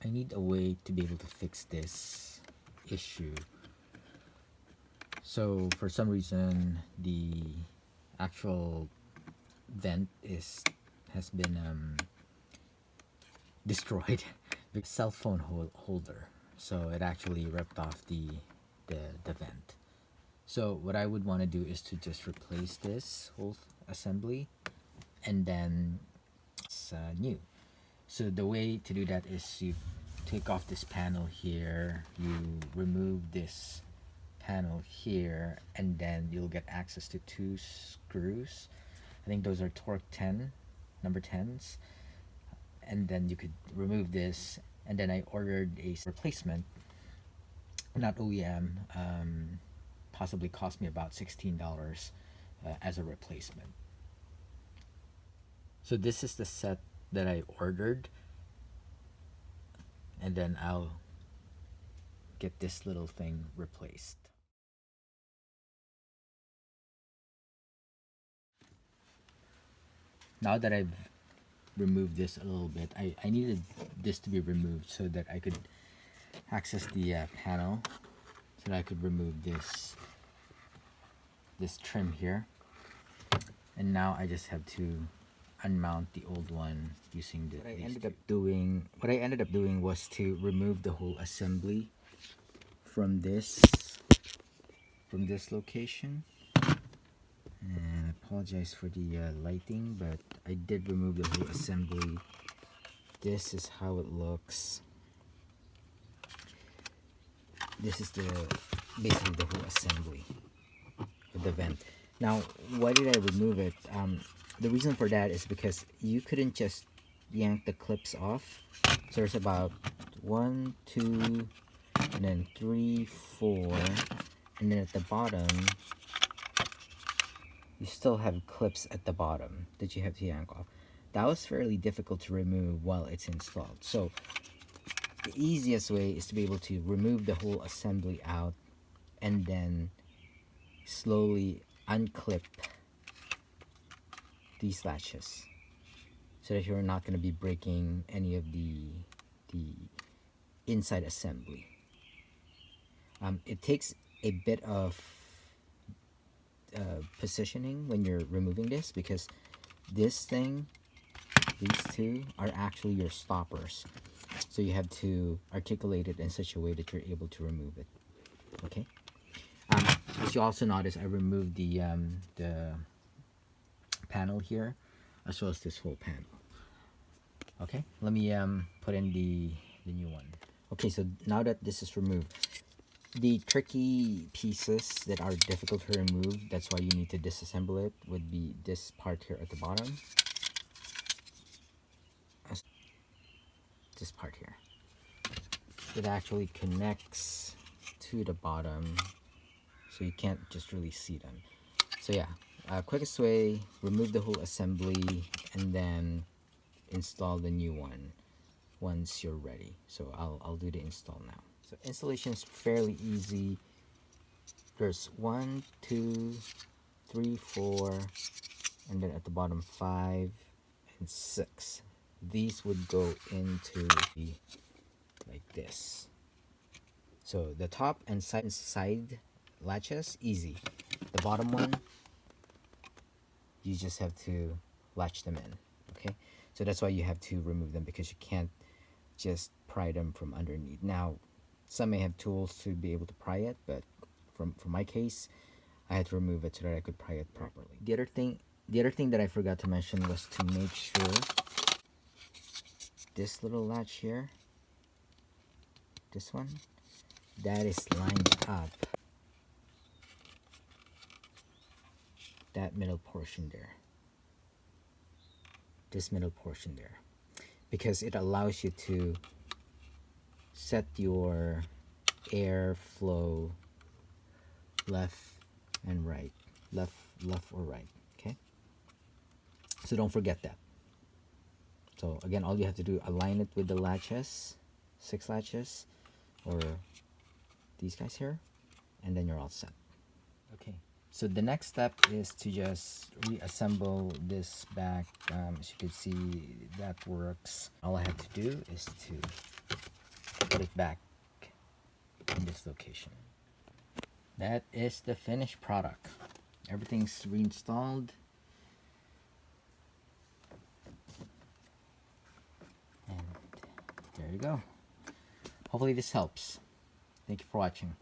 I need a way to be able to fix this issue. So for some reason, the actual vent has been destroyed. The cell phone holder, so it actually ripped off the vent. So what I would want to do is to just replace this whole assembly, and then it's new. So the way to do that is you take off this panel here, you remove this panel here, and then you'll get access to two screws. I think those are Torx 10, number 10s. And then you could remove this, and then I ordered a replacement, not OEM, possibly cost me about $16 as a replacement. So this is the set that I ordered, and then I'll get this little thing replaced. Now that I've removed this a little bit, I needed this to be removed so that I could access the panel, so that I could remove this trim here. And now I just have to unmount the old one using the what I ended up doing was to remove the whole assembly from this location. And I apologize for the lighting, but I did remove the whole assembly. This is how it looks. This is basically the whole assembly of the vent. Now, why did I remove it? The reason for that is because you couldn't just yank the clips off. So there's about 1, 2, and then 3, 4, and then at the bottom you still have clips at the bottom that you have to yank off. That was fairly difficult to remove while it's installed. So the easiest way is to be able to remove the whole assembly out and then slowly unclip these latches so that you're not going to be breaking any of the inside assembly. It takes a bit of positioning when you're removing this, because these two are actually your stoppers, so you have to articulate it in such a way that you're able to remove it. Okay. As you also notice, I removed the panel here, as well as this whole panel. Okay, let me put in the new one. Okay, so now that this is removed, the tricky pieces that are difficult to remove, that's why you need to disassemble it, would be this part here at the bottom, this part here. It actually connects to the bottom, so you can't just really see them. So yeah, quickest way, remove the whole assembly and then install the new one once you're ready. So I'll do the install now. So installation is fairly easy. There's 1, 2, 3, 4, and then at the bottom 5 and 6. These would go into like this. So the top and side latches, easy. The bottom one, you just have to latch them in. Okay, so that's why you have to remove them, because you can't just pry them from underneath. Now, some may have tools to be able to pry it, but for my case, I had to remove it so that I could pry it properly. The other thing that I forgot to mention was to make sure this little latch here, this one, that is lined up. That middle portion there. This middle portion there. Because it allows you to set your air flow left and right. Left or right. Okay? So don't forget that. So again, all you have to do, align it with the latches, 6 latches, or these guys here, and then you're all set. Okay, so the next step is to just reassemble this back. As you can see, that works. All I have to do is to put it back in this location. That is the finished product. Everything's reinstalled. And there you go. Hopefully this helps. Thank you for watching.